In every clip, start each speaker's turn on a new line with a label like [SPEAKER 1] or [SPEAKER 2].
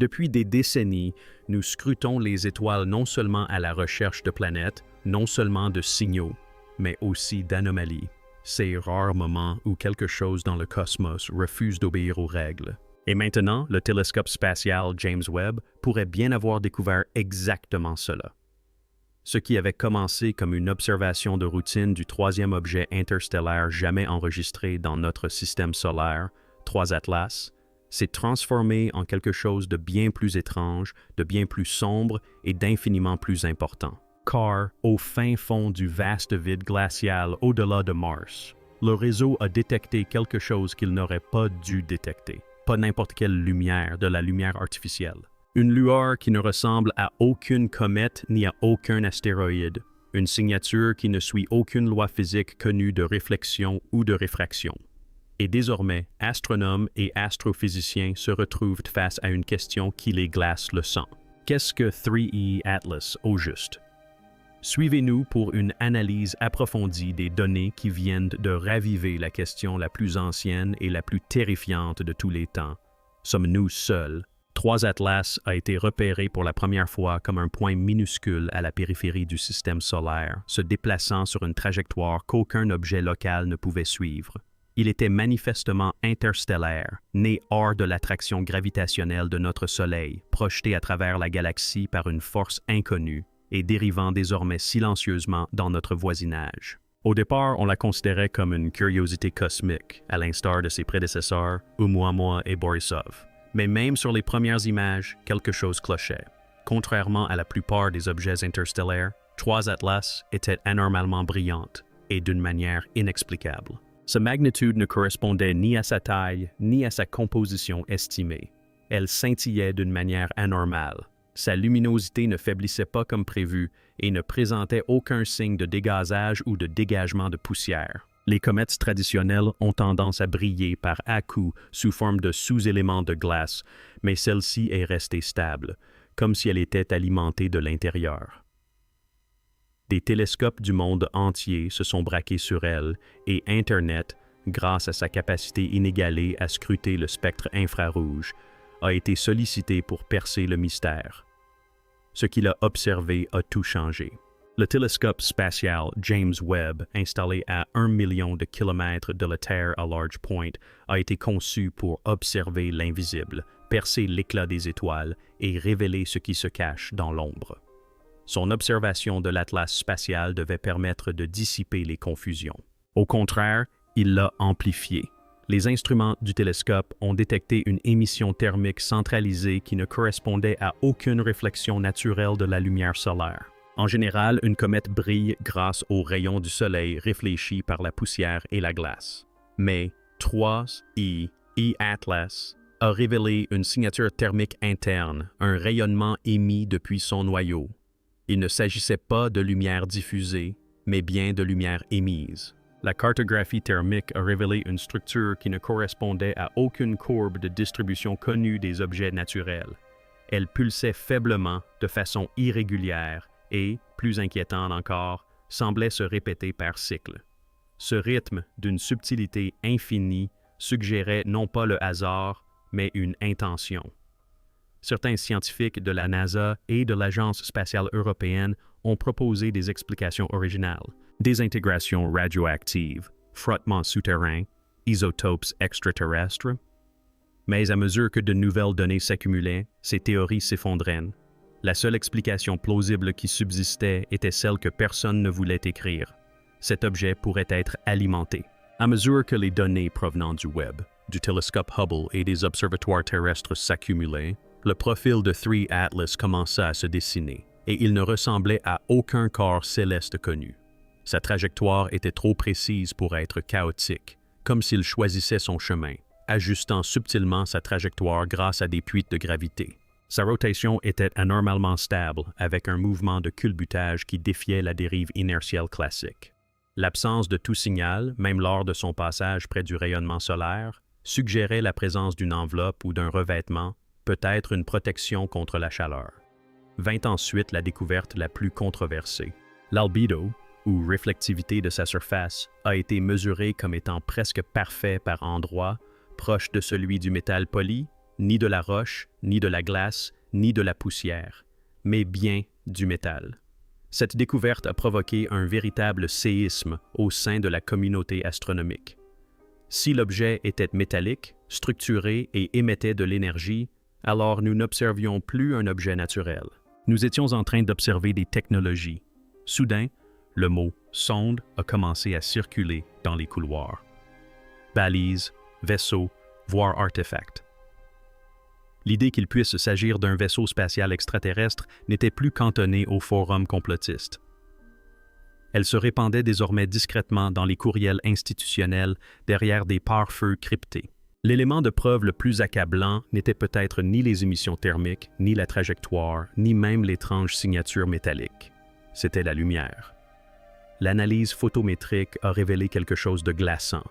[SPEAKER 1] Depuis des décennies, nous scrutons les étoiles non seulement à la recherche de planètes, non seulement de signaux, mais aussi d'anomalies. Ces rares moments où quelque chose dans le cosmos refuse d'obéir aux règles. Et maintenant, le télescope spatial James Webb pourrait bien avoir découvert exactement cela. Ce qui avait commencé comme une observation de routine du troisième objet interstellaire jamais enregistré dans notre système solaire, 3 Atlas, s'est transformé en quelque chose de bien plus étrange, de bien plus sombre et d'infiniment plus important. Car, au fin fond du vaste vide glacial au-delà de Mars, le réseau a détecté quelque chose qu'il n'aurait pas dû détecter. Pas n'importe quelle lumière, de la lumière artificielle. Une lueur qui ne ressemble à aucune comète ni à aucun astéroïde. Une signature qui ne suit aucune loi physique connue de réflexion ou de réfraction. Et désormais, astronomes et astrophysiciens se retrouvent face à une question qui les glace le sang. Qu'est-ce que 3E Atlas au juste? Suivez-nous pour une analyse approfondie des données qui viennent de raviver la question la plus ancienne et la plus terrifiante de tous les temps. Sommes-nous seuls? 3 Atlas a été repéré pour la première fois comme un point minuscule à la périphérie du système solaire, se déplaçant sur une trajectoire qu'aucun objet local ne pouvait suivre. Il était manifestement interstellaire, né hors de l'attraction gravitationnelle de notre Soleil, projeté à travers la galaxie par une force inconnue, et dérivant désormais silencieusement dans notre voisinage. Au départ, on la considérait comme une curiosité cosmique, à l'instar de ses prédécesseurs, Oumuamua et Borisov. Mais même sur les premières images, quelque chose clochait. Contrairement à la plupart des objets interstellaires, 3 Atlas était anormalement brillante, et d'une manière inexplicable. Sa magnitude ne correspondait ni à sa taille, ni à sa composition estimée. Elle scintillait d'une manière anormale. Sa luminosité ne faiblissait pas comme prévu et ne présentait aucun signe de dégazage ou de dégagement de poussière. Les comètes traditionnelles ont tendance à briller par à-coups sous forme de sous-éléments de glace, mais celle-ci est restée stable, comme si elle était alimentée de l'intérieur. Des télescopes du monde entier se sont braqués sur elle et Internet, grâce à sa capacité inégalée à scruter le spectre infrarouge, a été sollicité pour percer le mystère. Ce qu'il a observé a tout changé. Le télescope spatial James Webb, installé à 1 million de kilomètres de la Terre à Large Point, a été conçu pour observer l'invisible, percer l'éclat des étoiles et révéler ce qui se cache dans l'ombre. Son observation de l'atlas spatial devait permettre de dissiper les confusions. Au contraire, il l'a amplifié. Les instruments du télescope ont détecté une émission thermique centralisée qui ne correspondait à aucune réflexion naturelle de la lumière solaire. En général, une comète brille grâce aux rayons du soleil réfléchis par la poussière et la glace. Mais 3E Atlas a révélé une signature thermique interne, un rayonnement émis depuis son noyau. Il ne s'agissait pas de lumière diffusée, mais bien de lumière émise. La cartographie thermique a révélé une structure qui ne correspondait à aucune courbe de distribution connue des objets naturels. Elle pulsait faiblement, de façon irrégulière et, plus inquiétant encore, semblait se répéter par cycle. Ce rythme, d'une subtilité infinie, suggérait non pas le hasard, mais une intention. Certains scientifiques de la NASA et de l'Agence spatiale européenne ont proposé des explications originales. Désintégration radioactive, frottement souterrain, isotopes extraterrestres. Mais à mesure que de nouvelles données s'accumulaient, ces théories s'effondraient. La seule explication plausible qui subsistait était celle que personne ne voulait écrire. Cet objet pourrait être alimenté. À mesure que les données provenant du Webb, du télescope Hubble et des observatoires terrestres s'accumulaient, le profil de 3 Atlas commença à se dessiner, et il ne ressemblait à aucun corps céleste connu. Sa trajectoire était trop précise pour être chaotique, comme s'il choisissait son chemin, ajustant subtilement sa trajectoire grâce à des puits de gravité. Sa rotation était anormalement stable, avec un mouvement de culbutage qui défiait la dérive inertielle classique. L'absence de tout signal, même lors de son passage près du rayonnement solaire, suggérait la présence d'une enveloppe ou d'un revêtement, peut-être une protection contre la chaleur. Vint ensuite la découverte la plus controversée. L'albedo, ou réflectivité de sa surface, a été mesuré comme étant presque parfait par endroits, proche de celui du métal poli, ni de la roche, ni de la glace, ni de la poussière, mais bien du métal. Cette découverte a provoqué un véritable séisme au sein de la communauté astronomique. Si l'objet était métallique, structuré et émettait de l'énergie, alors nous n'observions plus un objet naturel. Nous étions en train d'observer des technologies. Soudain, le mot « sonde » a commencé à circuler dans les couloirs. Balises, vaisseaux, voire artefacts. L'idée qu'il puisse s'agir d'un vaisseau spatial extraterrestre n'était plus cantonnée au forum complotiste. Elle se répandait désormais discrètement dans les courriels institutionnels derrière des pare-feux cryptés. L'élément de preuve le plus accablant n'était peut-être ni les émissions thermiques, ni la trajectoire, ni même l'étrange signature métallique. C'était la lumière. L'analyse photométrique a révélé quelque chose de glaçant.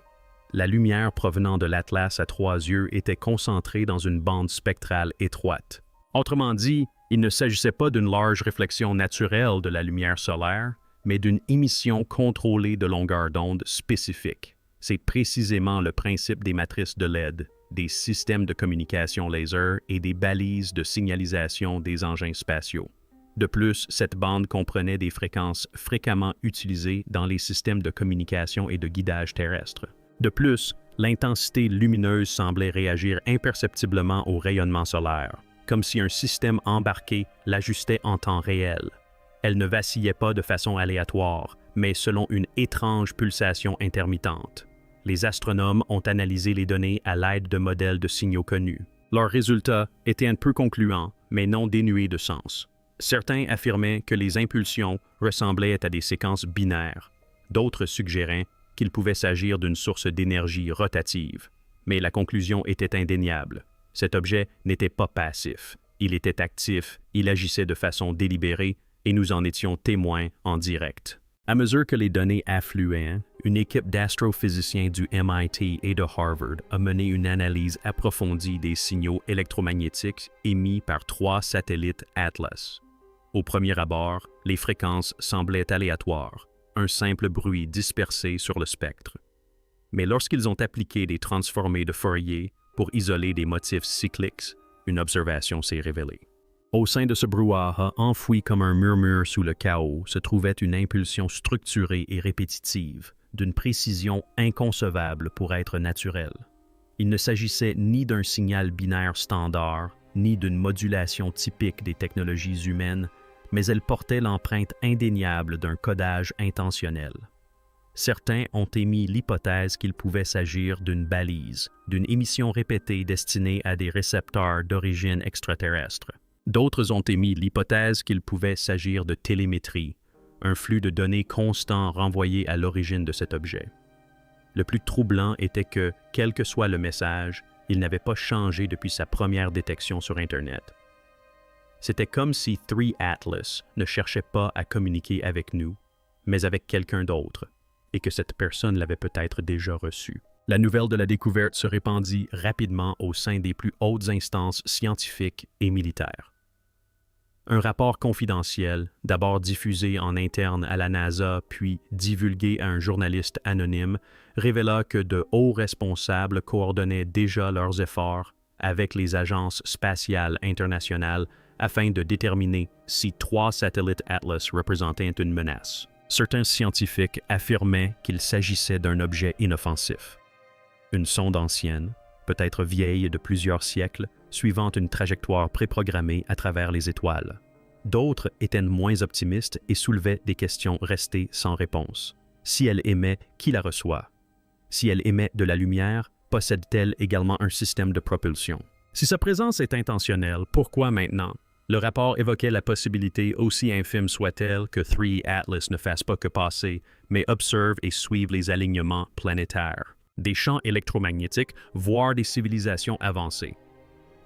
[SPEAKER 1] La lumière provenant de l'Atlas à 3 yeux était concentrée dans une bande spectrale étroite. Autrement dit, il ne s'agissait pas d'une large réflexion naturelle de la lumière solaire, mais d'une émission contrôlée de longueur d'onde spécifique. C'est précisément le principe des matrices de LED, des systèmes de communication laser et des balises de signalisation des engins spatiaux. De plus, cette bande comprenait des fréquences fréquemment utilisées dans les systèmes de communication et de guidage terrestre. De plus, l'intensité lumineuse semblait réagir imperceptiblement au rayonnement solaire, comme si un système embarqué l'ajustait en temps réel. Elle ne vacillait pas de façon aléatoire, mais selon une étrange pulsation intermittente. Les astronomes ont analysé les données à l'aide de modèles de signaux connus. Leurs résultats étaient un peu concluants, mais non dénués de sens. Certains affirmaient que les impulsions ressemblaient à des séquences binaires. D'autres suggéraient qu'il pouvait s'agir d'une source d'énergie rotative. Mais la conclusion était indéniable. Cet objet n'était pas passif. Il était actif, il agissait de façon délibérée, et nous en étions témoins en direct. À mesure que les données affluaient, une équipe d'astrophysiciens du MIT et de Harvard a mené une analyse approfondie des signaux électromagnétiques émis par 3 satellites Atlas. Au premier abord, les fréquences semblaient aléatoires, un simple bruit dispersé sur le spectre. Mais lorsqu'ils ont appliqué des transformés de Fourier pour isoler des motifs cycliques, une observation s'est révélée. Au sein de ce brouhaha enfoui comme un murmure sous le chaos se trouvait une impulsion structurée et répétitive, d'une précision inconcevable pour être naturelle. Il ne s'agissait ni d'un signal binaire standard, ni d'une modulation typique des technologies humaines, mais elle portait l'empreinte indéniable d'un codage intentionnel. Certains ont émis l'hypothèse qu'il pouvait s'agir d'une balise, d'une émission répétée destinée à des récepteurs d'origine extraterrestre. D'autres ont émis l'hypothèse qu'il pouvait s'agir de télémétrie, un flux de données constant renvoyé à l'origine de cet objet. Le plus troublant était que, quel que soit le message, il n'avait pas changé depuis sa première détection sur Internet. C'était comme si 3 Atlas ne cherchait pas à communiquer avec nous, mais avec quelqu'un d'autre, et que cette personne l'avait peut-être déjà reçu. La nouvelle de la découverte se répandit rapidement au sein des plus hautes instances scientifiques et militaires. Un rapport confidentiel, d'abord diffusé en interne à la NASA puis divulgué à un journaliste anonyme, révéla que de hauts responsables coordonnaient déjà leurs efforts avec les agences spatiales internationales afin de déterminer si 3 satellites Atlas représentaient une menace. Certains scientifiques affirmaient qu'il s'agissait d'un objet inoffensif. Une sonde ancienne, peut-être vieille de plusieurs siècles, suivant une trajectoire préprogrammée à travers les étoiles. D'autres étaient moins optimistes et soulevaient des questions restées sans réponse. Si elle émet, qui la reçoit? Si elle émet de la lumière, possède-t-elle également un système de propulsion? Si sa présence est intentionnelle, pourquoi maintenant? Le rapport évoquait la possibilité, aussi infime soit-elle, que 3 Atlas ne fasse pas que passer, mais observe et suive les alignements planétaires, des champs électromagnétiques, voire des civilisations avancées.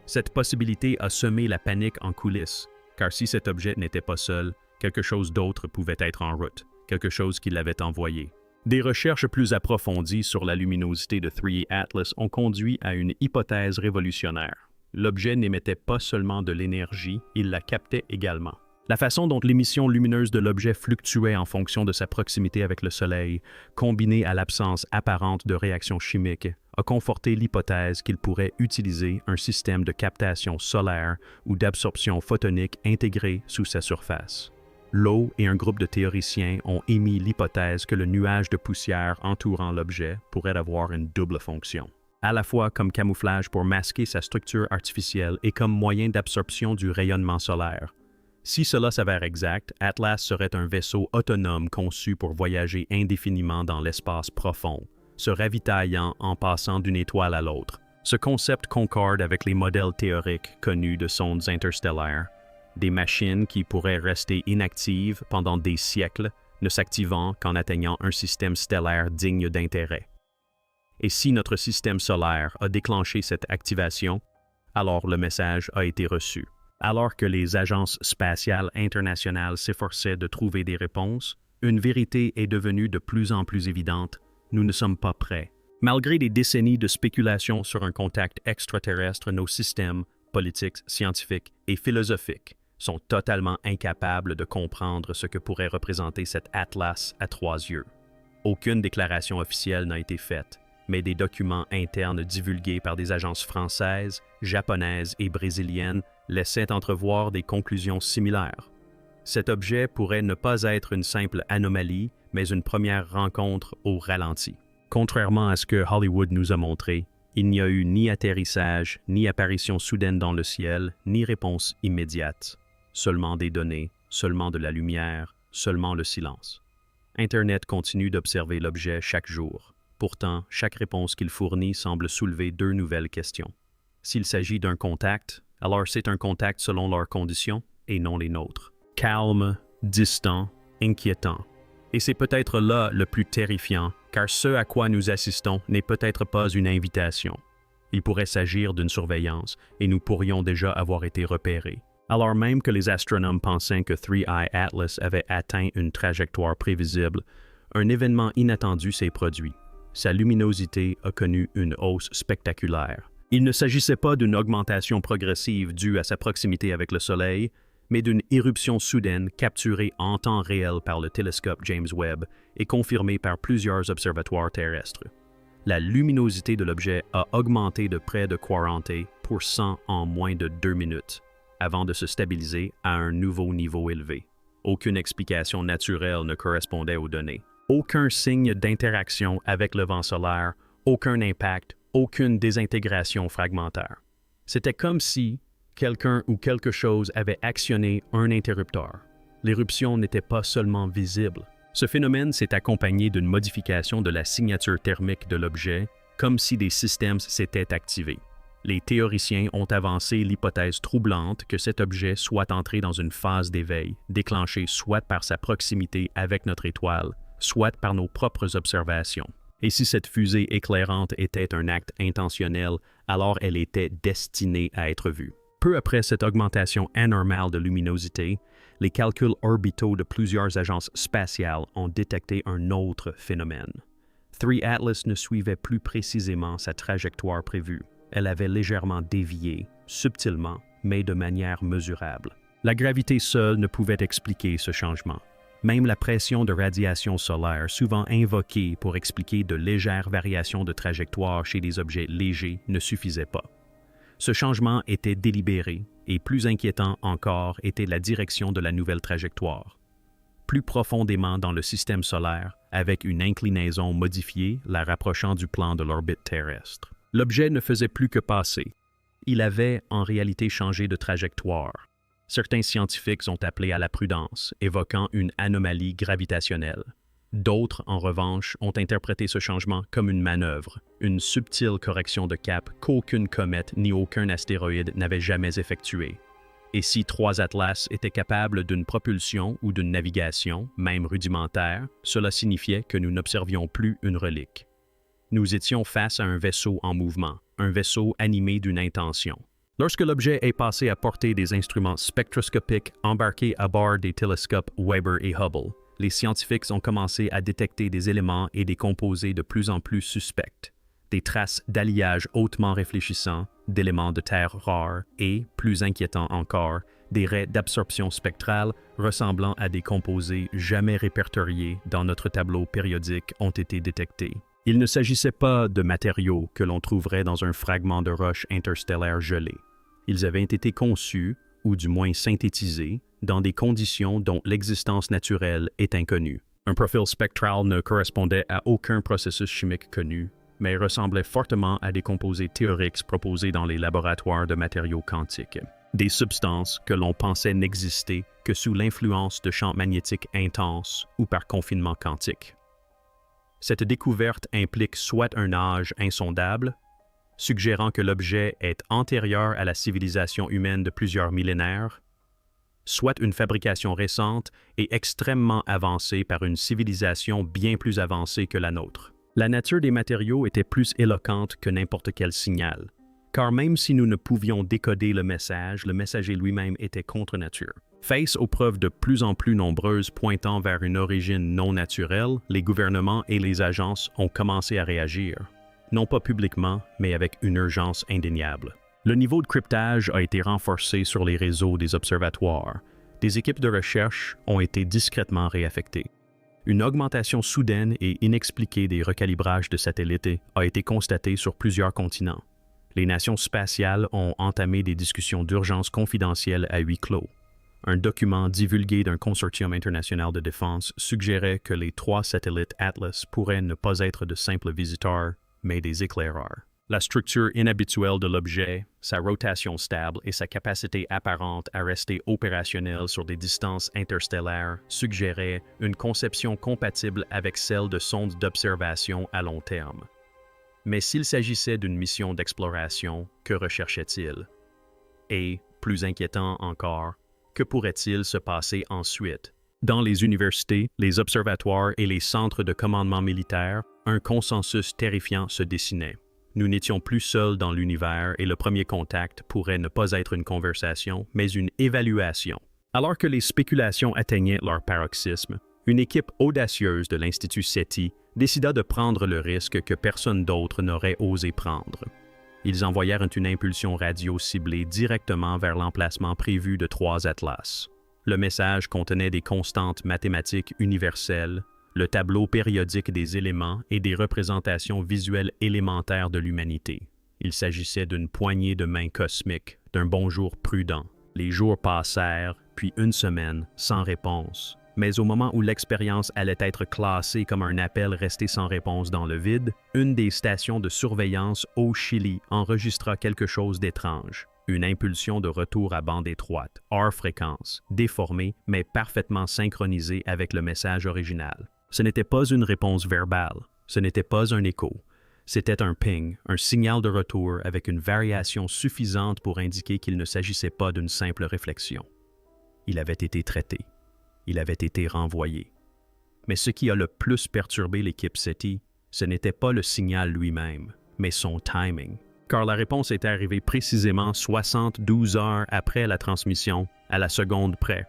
[SPEAKER 1] Cette possibilité a semé la panique en coulisses, car si cet objet n'était pas seul, quelque chose d'autre pouvait être en route, quelque chose qui l'avait envoyé. Des recherches plus approfondies sur la luminosité de 3 Atlas ont conduit à une hypothèse révolutionnaire. L'objet n'émettait pas seulement de l'énergie, il la captait également. La façon dont l'émission lumineuse de l'objet fluctuait en fonction de sa proximité avec le Soleil, combinée à l'absence apparente de réactions chimiques, a conforté l'hypothèse qu'il pourrait utiliser un système de captation solaire ou d'absorption photonique intégré sous sa surface. Lowe et un groupe de théoriciens ont émis l'hypothèse que le nuage de poussière entourant l'objet pourrait avoir une double fonction, à la fois comme camouflage pour masquer sa structure artificielle et comme moyen d'absorption du rayonnement solaire. Si cela s'avère exact, Atlas serait un vaisseau autonome conçu pour voyager indéfiniment dans l'espace profond, se ravitaillant en passant d'une étoile à l'autre. Ce concept concorde avec les modèles théoriques connus de sondes interstellaires, des machines qui pourraient rester inactives pendant des siècles, ne s'activant qu'en atteignant un système stellaire digne d'intérêt. Et si notre système solaire a déclenché cette activation, alors le message a été reçu. Alors que les agences spatiales internationales s'efforçaient de trouver des réponses, une vérité est devenue de plus en plus évidente: nous ne sommes pas prêts. Malgré des décennies de spéculation sur un contact extraterrestre, nos systèmes politiques, scientifiques et philosophiques sont totalement incapables de comprendre ce que pourrait représenter cet Atlas à 3 yeux. Aucune déclaration officielle n'a été faite, mais des documents internes divulgués par des agences françaises, japonaises et brésiliennes laissaient entrevoir des conclusions similaires. Cet objet pourrait ne pas être une simple anomalie, mais une première rencontre au ralenti. Contrairement à ce que Hollywood nous a montré, il n'y a eu ni atterrissage, ni apparition soudaine dans le ciel, ni réponse immédiate. Seulement des données, seulement de la lumière, seulement le silence. Internet continue d'observer l'objet chaque jour. Pourtant, chaque réponse qu'il fournit semble soulever 2 nouvelles questions. S'il s'agit d'un contact, alors c'est un contact selon leurs conditions et non les nôtres. Calme, distant, inquiétant. Et c'est peut-être là le plus terrifiant, car ce à quoi nous assistons n'est peut-être pas une invitation. Il pourrait s'agir d'une surveillance, et nous pourrions déjà avoir été repérés. Alors même que les astronomes pensaient que 3I Atlas avait atteint une trajectoire prévisible, un événement inattendu s'est produit. Sa luminosité a connu une hausse spectaculaire. Il ne s'agissait pas d'une augmentation progressive due à sa proximité avec le Soleil, mais d'une éruption soudaine capturée en temps réel par le télescope James Webb et confirmée par plusieurs observatoires terrestres. La luminosité de l'objet a augmenté de près de 40% en moins de 2 minutes, avant de se stabiliser à un nouveau niveau élevé. Aucune explication naturelle ne correspondait aux données. Aucun signe d'interaction avec le vent solaire, aucun impact, aucune désintégration fragmentaire. C'était comme si quelqu'un ou quelque chose avait actionné un interrupteur. L'éruption n'était pas seulement visible. Ce phénomène s'est accompagné d'une modification de la signature thermique de l'objet, comme si des systèmes s'étaient activés. Les théoriciens ont avancé l'hypothèse troublante que cet objet soit entré dans une phase d'éveil, déclenchée soit par sa proximité avec notre étoile, soit par nos propres observations. Et si cette fusée éclairante était un acte intentionnel, alors elle était destinée à être vue. Peu après cette augmentation anormale de luminosité, les calculs orbitaux de plusieurs agences spatiales ont détecté un autre phénomène. 3 Atlas ne suivait plus précisément sa trajectoire prévue. Elle avait légèrement dévié, subtilement, mais de manière mesurable. La gravité seule ne pouvait expliquer ce changement. Même la pression de radiation solaire, souvent invoquée pour expliquer de légères variations de trajectoire chez des objets légers, ne suffisait pas. Ce changement était délibéré, et plus inquiétant encore était la direction de la nouvelle trajectoire. Plus profondément dans le système solaire, avec une inclinaison modifiée la rapprochant du plan de l'orbite terrestre. L'objet ne faisait plus que passer. Il avait en réalité changé de trajectoire. Certains scientifiques ont appelé à la prudence, évoquant une anomalie gravitationnelle. D'autres, en revanche, ont interprété ce changement comme une manœuvre, une subtile correction de cap qu'aucune comète ni aucun astéroïde n'avait jamais effectuée. Et si 3 Atlas étaient capables d'une propulsion ou d'une navigation, même rudimentaire, cela signifiait que nous n'observions plus une relique. Nous étions face à un vaisseau en mouvement, un vaisseau animé d'une intention. Lorsque l'objet est passé à porter des instruments spectroscopiques embarqués à bord des télescopes Weber et Hubble, les scientifiques ont commencé à détecter des éléments et des composés de plus en plus suspects, des traces d'alliage hautement réfléchissants, d'éléments de terre rares et, plus inquiétant encore, des raies d'absorption spectrale ressemblant à des composés jamais répertoriés dans notre tableau périodique ont été détectés. Il ne s'agissait pas de matériaux que l'on trouverait dans un fragment de roche interstellaire gelé. Ils avaient été conçus, ou du moins synthétisés, dans des conditions dont l'existence naturelle est inconnue. Un profil spectral ne correspondait à aucun processus chimique connu, mais ressemblait fortement à des composés théoriques proposés dans les laboratoires de matériaux quantiques. Des substances que l'on pensait n'exister que sous l'influence de champs magnétiques intenses ou par confinement quantique. Cette découverte implique soit un âge insondable, suggérant que l'objet est antérieur à la civilisation humaine de plusieurs millénaires, soit une fabrication récente et extrêmement avancée par une civilisation bien plus avancée que la nôtre. La nature des matériaux était plus éloquente que n'importe quel signal, car même si nous ne pouvions décoder le messager lui-même était contre nature. Face aux preuves de plus en plus nombreuses pointant vers une origine non naturelle, les gouvernements et les agences ont commencé à réagir, non pas publiquement, mais avec une urgence indéniable. Le niveau de cryptage a été renforcé sur les réseaux des observatoires. Des équipes de recherche ont été discrètement réaffectées. Une augmentation soudaine et inexpliquée des recalibrages de satellites a été constatée sur plusieurs continents. Les nations spatiales ont entamé des discussions d'urgence confidentielles à huis clos. Un document divulgué d'un consortium international de défense suggérait que les 3 satellites Atlas pourraient ne pas être de simples visiteurs, mais des éclaireurs. La structure inhabituelle de l'objet, sa rotation stable et sa capacité apparente à rester opérationnelle sur des distances interstellaires suggéraient une conception compatible avec celle de sondes d'observation à long terme. Mais s'il s'agissait d'une mission d'exploration, que recherchait-il? Et, plus inquiétant encore, que pourrait-il se passer ensuite? Dans les universités, les observatoires et les centres de commandement militaire, un consensus terrifiant se dessinait. Nous n'étions plus seuls dans l'univers et le premier contact pourrait ne pas être une conversation, mais une évaluation. Alors que les spéculations atteignaient leur paroxysme, une équipe audacieuse de l'Institut SETI décida de prendre le risque que personne d'autre n'aurait osé prendre. Ils envoyèrent une impulsion radio ciblée directement vers l'emplacement prévu de 3 Atlas. Le message contenait des constantes mathématiques universelles, le tableau périodique des éléments et des représentations visuelles élémentaires de l'humanité. Il s'agissait d'une poignée de mains cosmiques, d'un bonjour prudent. Les jours passèrent, puis une semaine, sans réponse. Mais au moment où l'expérience allait être classée comme un appel resté sans réponse dans le vide, une des stations de surveillance au Chili enregistra quelque chose d'étrange. Une impulsion de retour à bande étroite, hors fréquence, déformée mais parfaitement synchronisée avec le message original. Ce n'était pas une réponse verbale, ce n'était pas un écho. C'était un ping, un signal de retour avec une variation suffisante pour indiquer qu'il ne s'agissait pas d'une simple réflexion. Il avait été traité. Il avait été renvoyé. Mais ce qui a le plus perturbé l'équipe SETI, ce n'était pas le signal lui-même, mais son timing. Car la réponse était arrivée précisément 72 heures après la transmission, à la seconde près.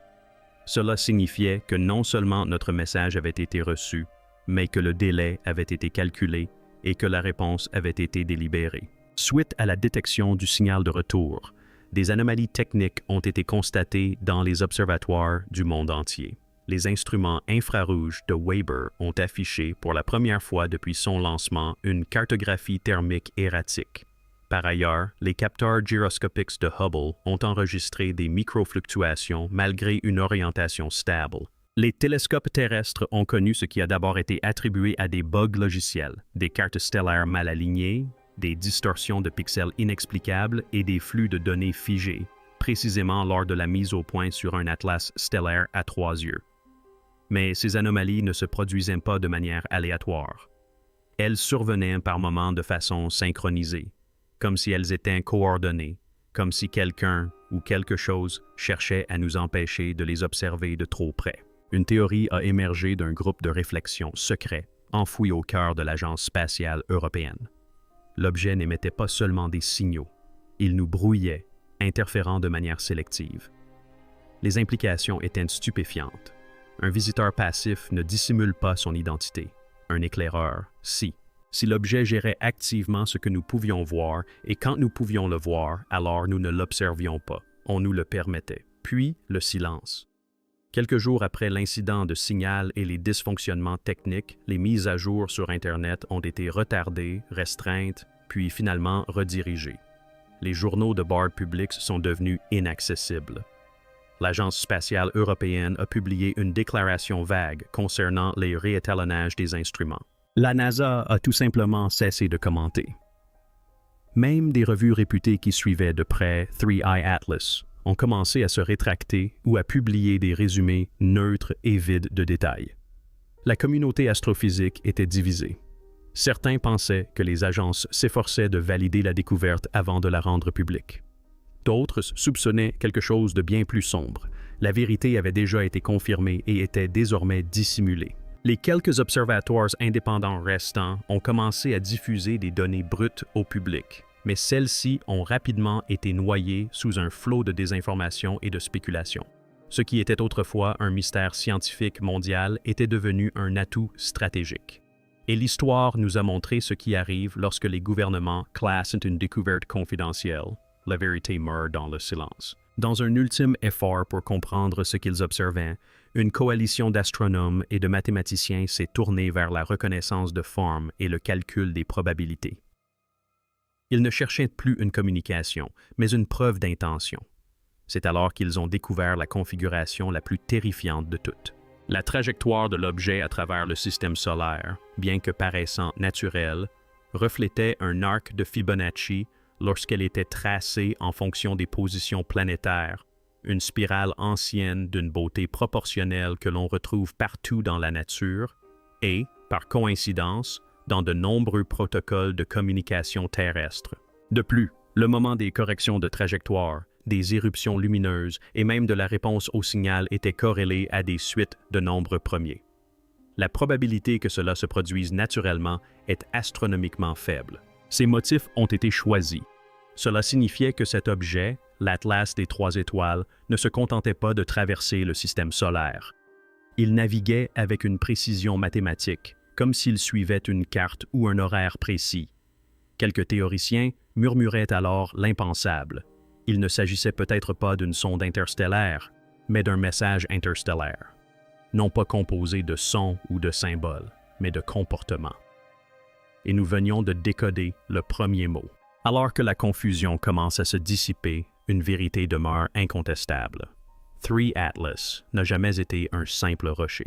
[SPEAKER 1] Cela signifiait que non seulement notre message avait été reçu, mais que le délai avait été calculé et que la réponse avait été délibérée. Suite à la détection du signal de retour, des anomalies techniques ont été constatées dans les observatoires du monde entier. Les instruments infrarouges de Weber ont affiché pour la première fois depuis son lancement une cartographie thermique erratique. Par ailleurs, les capteurs gyroscopiques de Hubble ont enregistré des microfluctuations malgré une orientation stable. Les télescopes terrestres ont connu ce qui a d'abord été attribué à des bugs logiciels, des cartes stellaires mal alignées, des distorsions de pixels inexplicables et des flux de données figés, précisément lors de la mise au point sur un atlas stellaire à 3 yeux. Mais ces anomalies ne se produisaient pas de manière aléatoire. Elles survenaient par moments de façon synchronisée, comme si elles étaient coordonnées, comme si quelqu'un ou quelque chose cherchait à nous empêcher de les observer de trop près. Une théorie a émergé d'un groupe de réflexion secret, enfoui au cœur de l'Agence spatiale européenne. L'objet n'émettait pas seulement des signaux, il nous brouillait, interférant de manière sélective. Les implications étaient stupéfiantes. Un visiteur passif ne dissimule pas son identité. Un éclaireur, si. Si l'objet gérait activement ce que nous pouvions voir, et quand nous pouvions le voir, alors nous ne l'observions pas. On nous le permettait. Puis, le silence. Quelques jours après l'incident de Signal et les dysfonctionnements techniques, les mises à jour sur Internet ont été retardées, restreintes, puis finalement redirigées. Les journaux de Bard Publics sont devenus inaccessibles. L'Agence spatiale européenne a publié une déclaration vague concernant les réétalonnages des instruments. La NASA a tout simplement cessé de commenter. Même des revues réputées qui suivaient de près 3i Atlas ont commencé à se rétracter ou à publier des résumés neutres et vides de détails. La communauté astrophysique était divisée. Certains pensaient que les agences s'efforçaient de valider la découverte avant de la rendre publique. D'autres soupçonnaient quelque chose de bien plus sombre. La vérité avait déjà été confirmée et était désormais dissimulée. Les quelques observatoires indépendants restants ont commencé à diffuser des données brutes au public, mais celles-ci ont rapidement été noyées sous un flot de désinformation et de spéculation. Ce qui était autrefois un mystère scientifique mondial était devenu un atout stratégique. Et l'histoire nous a montré ce qui arrive lorsque les gouvernements classent une découverte confidentielle. La vérité meurt dans le silence. Dans un ultime effort pour comprendre ce qu'ils observaient, une coalition d'astronomes et de mathématiciens s'est tournée vers la reconnaissance de forme et le calcul des probabilités. Ils ne cherchaient plus une communication, mais une preuve d'intention. C'est alors qu'ils ont découvert la configuration la plus terrifiante de toutes. La trajectoire de l'objet à travers le système solaire, bien que paraissant naturelle, reflétait un arc de Fibonacci lorsqu'elle était tracée en fonction des positions planétaires, une spirale ancienne d'une beauté proportionnelle que l'on retrouve partout dans la nature et, par coïncidence, dans de nombreux protocoles de communication terrestre. De plus, le moment des corrections de trajectoire, des éruptions lumineuses et même de la réponse au signal était corrélé à des suites de nombres premiers. La probabilité que cela se produise naturellement est astronomiquement faible. Ces motifs ont été choisis. Cela signifiait que cet objet, l'Atlas des 3 étoiles, ne se contentait pas de traverser le système solaire. Il naviguait avec une précision mathématique, comme s'il suivait une carte ou un horaire précis. Quelques théoriciens murmuraient alors l'impensable. Il ne s'agissait peut-être pas d'une sonde interstellaire, mais d'un message interstellaire, non pas composé de sons ou de symboles, mais de comportements. Et nous venions de décoder le premier mot. Alors que la confusion commence à se dissiper, une vérité demeure incontestable. 3 Atlas n'a jamais été un simple rocher.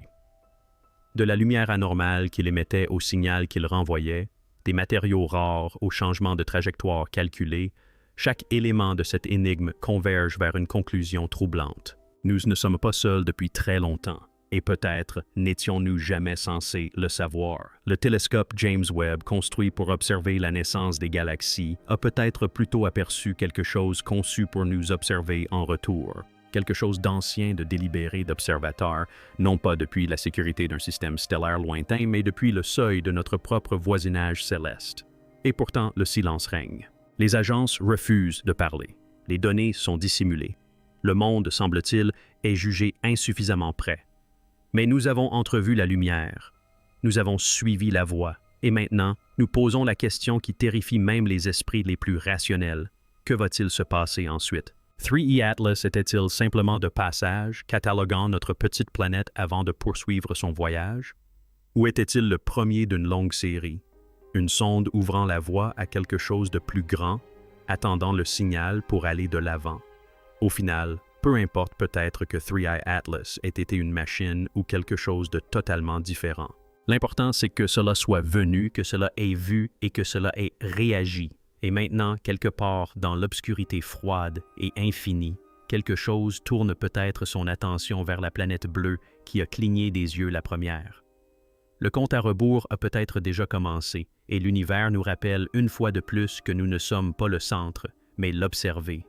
[SPEAKER 1] De la lumière anormale qu'il émettait au signal qu'il renvoyait, des matériaux rares au changement de trajectoire calculé, chaque élément de cette énigme converge vers une conclusion troublante. Nous ne sommes pas seuls depuis très longtemps, et peut-être n'étions-nous jamais censés le savoir. Le télescope James Webb, construit pour observer la naissance des galaxies, a peut-être plutôt aperçu quelque chose conçu pour nous observer en retour. Quelque chose d'ancien, de délibéré, d'observateur, non pas depuis la sécurité d'un système stellaire lointain, mais depuis le seuil de notre propre voisinage céleste. Et pourtant, le silence règne. Les agences refusent de parler. Les données sont dissimulées. Le monde, semble-t-il, est jugé insuffisamment prêt. Mais nous avons entrevu la lumière. Nous avons suivi la voie. Et maintenant, nous posons la question qui terrifie même les esprits les plus rationnels. Que va-t-il se passer ensuite? 3E Atlas était-il simplement de passage, cataloguant notre petite planète avant de poursuivre son voyage? Ou était-il le premier d'une longue série? Une sonde ouvrant la voie à quelque chose de plus grand, attendant le signal pour aller de l'avant. Au final, peu importe peut-être que 3i Atlas ait été une machine ou quelque chose de totalement différent. L'important, c'est que cela soit venu, que cela ait vu et que cela ait réagi. Et maintenant, quelque part dans l'obscurité froide et infinie, quelque chose tourne peut-être son attention vers la planète bleue qui a cligné des yeux la première. Le compte à rebours a peut-être déjà commencé, et l'univers nous rappelle une fois de plus que nous ne sommes pas le centre, mais l'observé,